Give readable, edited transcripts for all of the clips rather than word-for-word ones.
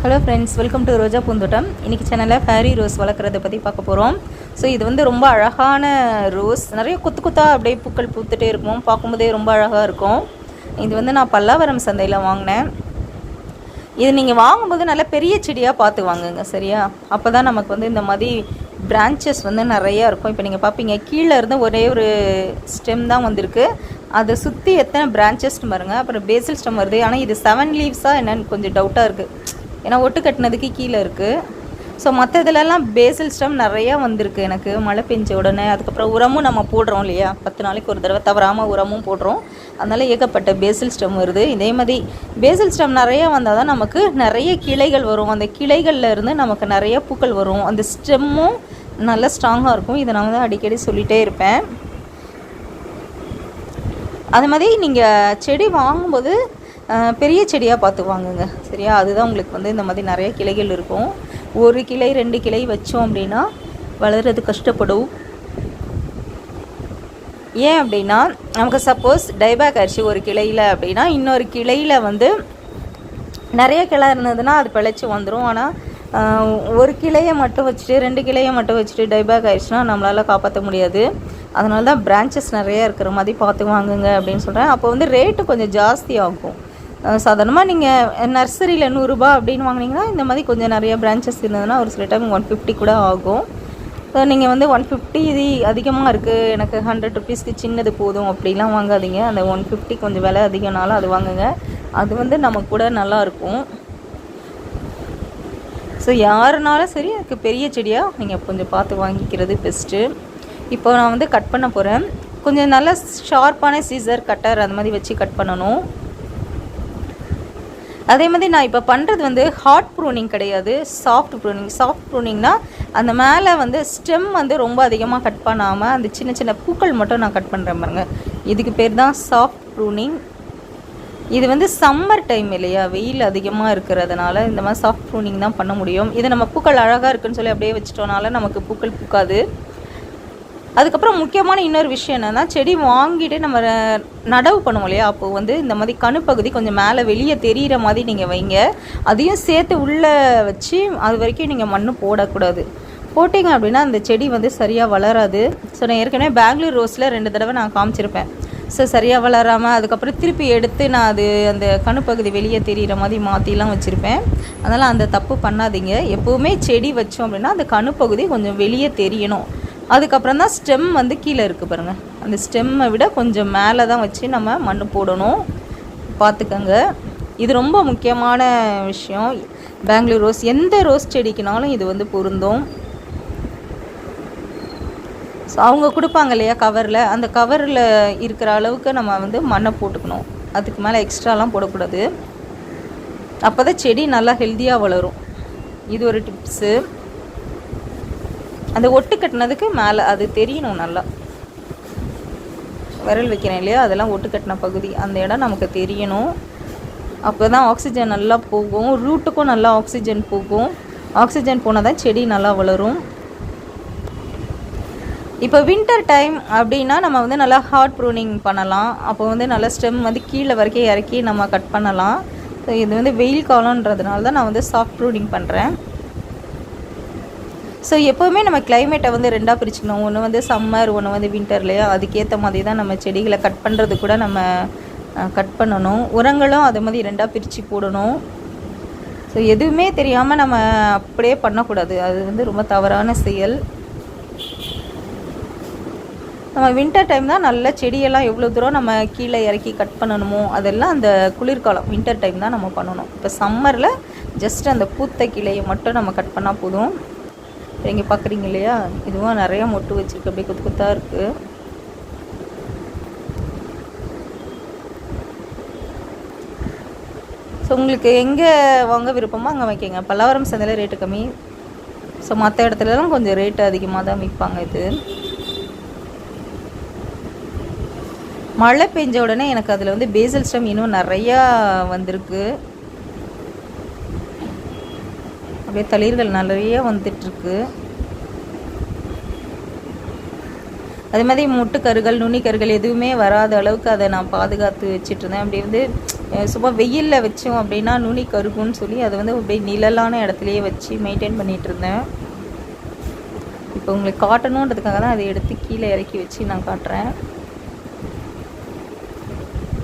Hello friends, welcome to ரோஜா பூந்தோட்டம். இன்றைக்கி சேனலில் fairy rose வளர்க்குறத பற்றி பார்க்க போகிறோம். ஸோ இது வந்து ரொம்ப அழகான ரோஸ், நிறைய கொத்து கொத்தாக அப்படியே பூக்கள் பூத்துட்டே இருக்கும், பார்க்கும்போதே ரொம்ப அழகாக இருக்கும். இது வந்து நான் பல்லாவரம் சந்தையில் வாங்கினேன். இது நீங்கள் வாங்கும்போது நல்ல பெரிய செடியாக பார்த்து வாங்குங்க, சரியா? அப்போ தான் நமக்கு வந்து இந்த மாதிரி பிரான்ச்சஸ் வந்து நிறையா இருக்கும். இப்போ நீங்கள் பார்ப்பீங்க, கீழே இருந்து ஒரே ஒரு ஸ்டெம் தான் வந்திருக்கு, அதை சுற்றி எத்தனை பிரான்ச்சஸ்ன்னு பாருங்கள். அப்புறம் பேசில் ஸ்டெம் வருது, ஆனால் இது 7 லீவ்ஸாக என்னென்னு கொஞ்சம் டவுட்டாக இருக்குது, ஏன்னா ஒட்டு கட்டினதுக்கு கீழே இருக்குது. ஸோ மற்ற இதிலெல்லாம் பேசில் ஸ்டெம் நிறையா வந்திருக்கு எனக்கு மழை பெஞ்ச உடனே. அதுக்கப்புறம் உரமும் நம்ம போடுறோம் இல்லையா, 10 நாளைக்கு ஒரு தடவை தவறாமல் உரமும் போடுறோம், அதனால் ஏகப்பட்ட பேசில் ஸ்டெம் வருது. இதே மாதிரி பேசில் ஸ்டெம் நிறையா வந்தால் தான் நமக்கு நிறைய கிளைகள் வரும், அந்த கிளைகளில் இருந்து நமக்கு நிறைய பூக்கள் வரும், அந்த ஸ்டெம்மும் நல்லா ஸ்ட்ராங்காக இருக்கும். இதை நான் வந்து அடிக்கடி சொல்லிகிட்டே இருப்பேன். அது மாதிரி நீங்கள் செடி வாங்கும்போது பெரிய செடியாக பார்த்து வாங்குங்க, சரியா? அதுதான் உங்களுக்கு வந்து இந்த மாதிரி நிறைய கிளைகள் இருக்கும். ஒரு கிளை 2 கிளை வச்சோம் அப்படின்னா வளர்கிறது கஷ்டப்படும். ஏன் அப்படின்னா, நமக்கு சப்போஸ் டைபேக் ஆயிடுச்சு ஒரு கிளையில் அப்படின்னா, இன்னொரு கிளையில் வந்து நிறைய கிளை இருந்ததுன்னா அது பிழைச்சி வந்துடும். ஆனால் ஒரு கிளையை மட்டும் வச்சுட்டு 2 கிளையை மட்டும் வச்சுட்டு டைபேக் ஆயிடுச்சுன்னா நம்மளால் காப்பாற்ற முடியாது. அதனால தான் பிரான்ச்சஸ் நிறையா இருக்கிற மாதிரி பார்த்து வாங்குங்க அப்படின்னு சொல்கிறேன். அப்போ வந்து ரேட்டு கொஞ்சம் ஜாஸ்தி ஆகும். சாதாரணமாக நீங்கள் நர்சரியில் 100 ரூபா அப்படின்னு வாங்கினீங்கன்னா, இந்த மாதிரி கொஞ்சம் நிறைய பிரான்ச்சஸ் இருந்ததுன்னா ஒரு சில டைம் 150 கூட ஆகும். ஸோ நீங்கள் வந்து 150 இது அதிகமாக இருக்குது, எனக்கு 100 ருபீஸ்க்கு சின்னது போதும் அப்படிலாம் வாங்காதீங்க. அந்த 150 கொஞ்சம் விலை அதிகம்னாலும் அது வாங்குங்க, அது வந்து நமக்கு கூட நல்லாயிருக்கும். ஸோ யாருனாலும் சரி, எனக்கு பெரிய செடியாக நீங்கள் கொஞ்சம் பார்த்து வாங்கிக்கிறது பெஸ்ட்டு. இப்போ நான் வந்து கட் பண்ண போகிறேன். கொஞ்சம் நல்ல ஷார்ப்பான சீசர் கட்டர் அந்த மாதிரி வச்சு கட் பண்ணணும். அதே மாதிரி நான் இப்போ பண்ணுறது வந்து ஹார்ட் ப்ரூனிங் கிடையாது, சாஃப்ட் ப்ரூனிங். சாஃப்ட் ப்ரூனிங்னா அந்த மேலே வந்து ஸ்டெம் வந்து ரொம்ப அதிகமாக கட் பண்ணாமல் அந்த சின்ன சின்ன பூக்கள் மட்டும் நான் கட் பண்ணுறேன் பாருங்க. இதுக்கு பேர் தான் சாஃப்ட் ப்ரூனிங். இது வந்து சம்மர் டைம் இல்லையா, வெயில் அதிகமாக இருக்கிறதுனால இந்த மாதிரி சாஃப்ட் ப்ரூனிங் தான் பண்ண முடியும். இது நம்ம பூக்கள் அழகாக இருக்குன்னு சொல்லி அப்படியே வச்சிட்டோனால நமக்கு பூக்கள் பூக்காது. அதுக்கப்புறம் முக்கியமான இன்னொரு விஷயம் என்னென்னா, செடி வாங்கிட்டு நம்ம நடவு பண்ணுவோம் இல்லையா, அப்போது வந்து இந்த மாதிரி கணுப்பகுதி கொஞ்சம் மேலே வெளியே தெரிகிற மாதிரி நீங்கள் வைங்க. அதையும் சேர்த்து உள்ளே வச்சு அது வரைக்கும் நீங்கள் மண் போடக்கூடாது. போட்டிங்க அப்படின்னா அந்த செடி வந்து சரியாக வளராது. ஸோ நான் ஏற்கனவே பெங்களூர் ரோஸில் 2 தடவை நான் காமிச்சிருப்பேன். ஸோ சரியாக வளராமல் அதுக்கப்புறம் திருப்பி எடுத்து நான் அது அந்த கணுப்பகுதி வெளியே தெரிகிற மாதிரி மாற்றிலாம் வச்சுருப்பேன். அதனால் அந்த தப்பு பண்ணாதீங்க. எப்போவுமே செடி வச்சோம் அப்படின்னா அந்த கணுப்பகுதி கொஞ்சம் வெளியே தெரியணும். அதுக்கப்புறம் தான் ஸ்டெம் வந்து கீழே இருக்குது பாருங்கள், அந்த ஸ்டெம்மை விட கொஞ்சம் மேலே தான் வச்சு நம்ம மண் போடணும், பார்த்துக்கங்க. இது ரொம்ப முக்கியமான விஷயம். பெங்களூர் ரோஸ் எந்த ரோஸ் செடிக்குனாலும் இது வந்து பொருந்தும். ஸோ அவங்க கொடுப்பாங்க இல்லையா கவரில், அந்த கவரில் இருக்கிற அளவுக்கு நம்ம வந்து மண்ணை போட்டுக்கணும், அதுக்கு மேலே எக்ஸ்ட்ராலாம் போடக்கூடாது. அப்போ தான் செடி நல்லா ஹெல்த்தியாக வளரும். இது ஒரு டிப்ஸு. அந்த ஒட்டு கட்டினதுக்கு மேலே அது தெரியணும், நல்லா விரல் வைக்கிறேன் இல்லையா, அதெல்லாம் ஒட்டு கட்டின பகுதி, அந்த இடம் நமக்கு தெரியணும். அப்போ தான் ஆக்சிஜன் நல்லா போகும், ரூட்டுக்கும் நல்லா ஆக்சிஜன் போகும். ஆக்சிஜன் போனால் தான் செடி நல்லா வளரும். இப்போ வின்டர் டைம் அப்படின்னா நம்ம வந்து நல்லா ஹார்ட் ப்ரூனிங் பண்ணலாம். அப்போ வந்து நல்லா ஸ்டெம் வந்து கீழே வரைக்கும் இறக்கி நம்ம கட் பண்ணலாம். ஸோ இது வந்து வெயில் காலன்றதுனால தான் நான் வந்து சாஃப்ட் ப்ரூனிங் பண்ணுறேன். ஸோ எப்போவுமே நம்ம கிளைமேட்டை வந்து 2ஆக பிரிச்சுக்கணும். ஒன்று வந்து சம்மர், ஒன்று வந்து வின்டர் இல்லையா, அதுக்கேற்ற மாதிரி தான் நம்ம செடிகளை கட் பண்ணுறது கூட நம்ம கட் பண்ணணும். உரங்களும் அது மாதிரி 2ஆக பிரித்து போடணும். ஸோ எதுவுமே தெரியாமல் நம்ம அப்படியே பண்ணக்கூடாது, அது வந்து ரொம்ப தவறான செயல். நம்ம வின்டர் டைம் தான் நல்ல செடியெல்லாம் எவ்வளோ தூரம் நம்ம கீழே இறக்கி கட் பண்ணணுமோ அதெல்லாம் அந்த குளிர்காலம் வின்டர் டைம் தான் நம்ம பண்ணணும். இப்போ சம்மரில் ஜஸ்ட் அந்த பூத்த கிளையை மட்டும் நம்ம கட் பண்ணால் போதும். இங்கே பார்க்குறீங்க இல்லையா, இதுவும் நிறையா மொட்டு வச்சுருக்கு, அப்படியே கொத்து கொத்தாக இருக்குது. ஸோ உங்களுக்கு எங்கே வாங்க விருப்பமோ அங்கே வைக்கிங்க. பல்லாவரம் சந்தையில் ரேட்டு கம்மி. ஸோ மற்ற இடத்துலலாம் கொஞ்சம் ரேட்டு அதிகமாக தான் விற்பாங்க. இது மழை பெஞ்ச உடனே எனக்கு அதில் வந்து பேசில் ஸ்டெம் இன்னும் நிறையா வந்திருக்கு, அப்படியே தளிர்கள் நிறைய வந்துட்டுருக்கு. அதே மாதிரி முட்டுக்கருகள் நுனிக்கருகள் எதுவுமே வராத அளவுக்கு அதை நான் பாதுகாத்து வச்சிட்ருந்தேன். அப்படி வந்து சும்மா வெயிலில் வச்சோம் அப்படின்னா நுனி கருகுன்னு சொல்லி அதை வந்து அப்படியே நிழலான இடத்துலையே வச்சு மெயின்டைன் பண்ணிகிட்டு இருந்தேன். இப்போ உங்களுக்கு காட்டணுன்றதுக்காக தான் அதை எடுத்து கீழே இறக்கி வச்சு நான் காட்டுறேன்.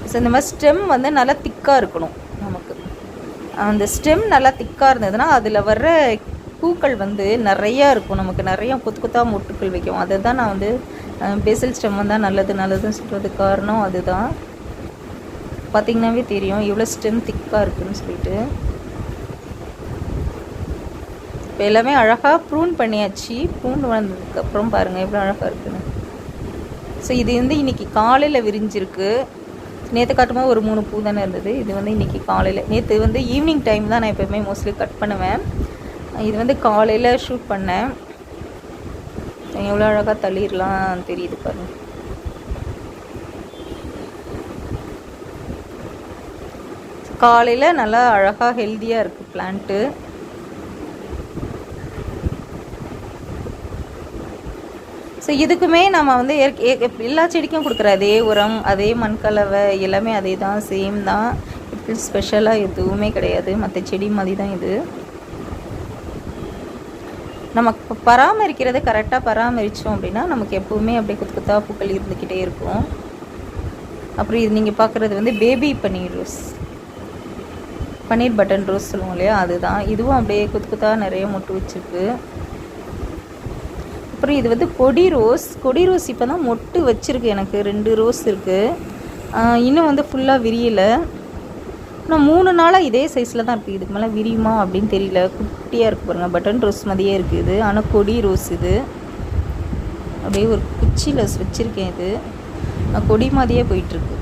ஸோ இந்த மாதிரி ஸ்டெம் வந்து நல்லா திக்காக இருக்கணும். நமக்கு அந்த ஸ்டெம் நல்லா திக்காக இருந்ததுன்னா அதில் வர்ற பூக்கள் வந்து நிறையா இருக்கும். நமக்கு நிறையா கொத்து கொத்தாக மொட்டுக்கள் வைக்கும். அதை தான் நான் வந்து பேசல் ஸ்டெம் வந்தால் நல்லதுன்னு சொல்கிறதுக்கு காரணம் அதுதான். பார்த்திங்கனாவே தெரியும் எவ்வளோ ஸ்டெம் திக்காக இருக்குதுன்னு சொல்லிட்டு. இப்போ எல்லாமே அழகாக ப்ரூன் பண்ணியாச்சு. ப்ரூன் வந்ததுக்கப்புறம் பாருங்கள் எவ்வளோ அழகாக இருக்குதுன்னு. ஸோ இது வந்து இன்றைக்கி காலையில் விரிஞ்சிருக்கு. நேற்று காட்டும்போது ஒரு 3 பூ தானே இருந்தது. இது வந்து இன்றைக்கி காலையில், நேற்று வந்து ஈவினிங் டைம் தான் நான் எப்போயுமே மோஸ்ட்லி கட் பண்ணுவேன். இது வந்து காலையில் ஷூட் பண்ணேன். எவ்வளோ அழகாக தளிர்லாம் தெரியுது பாருங்கள். காலையில் நல்லா அழகாக ஹெல்த்தியாக இருக்குது பிளான்ட்டு. ஸோ இதுக்குமே நம்ம வந்து எல்லா செடிக்கும் கொடுக்குற அதே உரம், அதே மண்கலவை எல்லாமே அதே தான், சேம் தான். இப்படி ஸ்பெஷலாக எதுவுமே கிடையாது. மற்ற செடி மாதிரி தான் இது. நமக்கு பராமரிக்கிறத கரெக்டாக பராமரித்தோம் அப்படின்னா நமக்கு எப்போவுமே அப்படியே கொத்து கொத்தா பூக்கள் இருந்துக்கிட்டே இருக்கும். அப்புறம் இது நீங்கள் பார்க்குறது வந்து பேபி பன்னீர் ரோஸ், பன்னீர் பட்டன் ரோஸ் சொல்லுவோம் இல்லையா, அதுதான். இதுவும் அப்படியே கொத்து கொத்தா நிறைய மொட்டு வச்சுருக்கு. அப்புறம் இது வந்து கொடி ரோஸ் இப்போ தான் மொட்டு வச்சுருக்கு. எனக்கு 2 ரோஸ் இருக்குது. இன்னும் வந்து ஃபுல்லாக விரியலை. ஆனால் 3 நாளாக இதே சைஸில் தான் இருக்குது. இதுக்கு மேலே விரியுமா அப்படின்னு தெரியல. குட்டியாக இருக்குது பாருங்கள். பட்டன் ரோஸ் மாதிரியே இருக்குது. ஆனால் கொடி ரோஸ் இது அப்படியே ஒரு குச்சியில் வச்சுருக்கேன். இது கொடி மாதிரியே போயிட்டுருக்கு.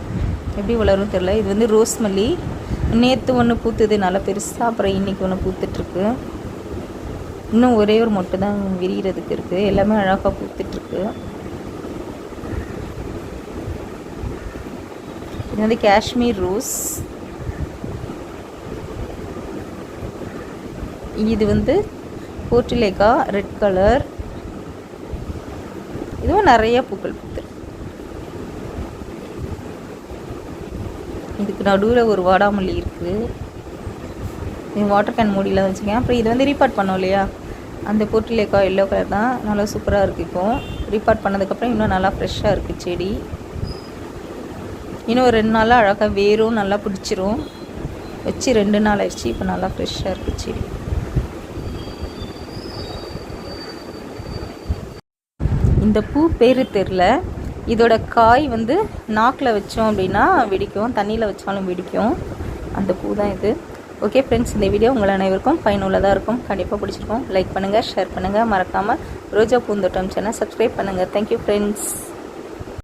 எப்படி வளரும் தெரில. இது வந்து ரோஸ் மல்லி. நேற்று ஒன்று பூத்துது நல்லா பெருசாக. அப்புறம் இன்றைக்கி ஒன்று பூத்துட்ருக்கு. இன்னும் ஒரே ஒரு மொட்டு தான் விரிகிறதுக்கு இருக்குது. எல்லாமே அழகாக பூத்துட்ருக்கு. இது வந்து காஷ்மீர் ரோஸ். இது வந்து போர்ட்டிலேக்கா ரெட் கலர். இதுவும் நிறைய பூக்கள் பூத்துருக்கு. இதுக்கு நடுவில் ஒரு வாடாமல்லி இருக்குது. இது வாட்டர் கேன் மூடியில் வச்சுக்கேன். அப்புறம் இது வந்து ரீபார்ட் பண்ணோம் இல்லையா, அந்த போர்ட்டிலேக்கா எல்லோ கலர் தான். நல்லா சூப்பராக இருக்குது. இப்போது ரீபார்ட் பண்ணதுக்கப்புறம் இன்னும் நல்லா ஃப்ரெஷ்ஷாக இருக்குது செடி. இன்னும் ஒரு 2 நாளாக அழகாக வேரும் நல்லா பிடிச்சிரும். வச்சு 2 நாள் ஆயிடுச்சு. இப்போ நல்லா ஃப்ரெஷ்ஷாக இருக்குது செடி. இந்த பூ பேர் தெரில. இதோட காய் வந்து நாக்கில் வச்சோம் அப்படின்னா வெடிக்கும், தண்ணியில் வச்சாலும் வெடிக்கும். அந்த பூ தான் இது. ஓகே ஃப்ரெண்ட்ஸ், இந்த வீடியோ உங்கள் அனைவருக்கும் பயனுள்ளதாக இருக்கும். கண்டிப்பாக பிடிச்சிருக்கோம். லைக் பண்ணுங்கள், ஷேர் பண்ணுங்கள். மறக்காமல் ரோஜா பூந்தோட்டம் சேனல் சப்ஸ்கிரைப் பண்ணுங்கள். Thank you friends.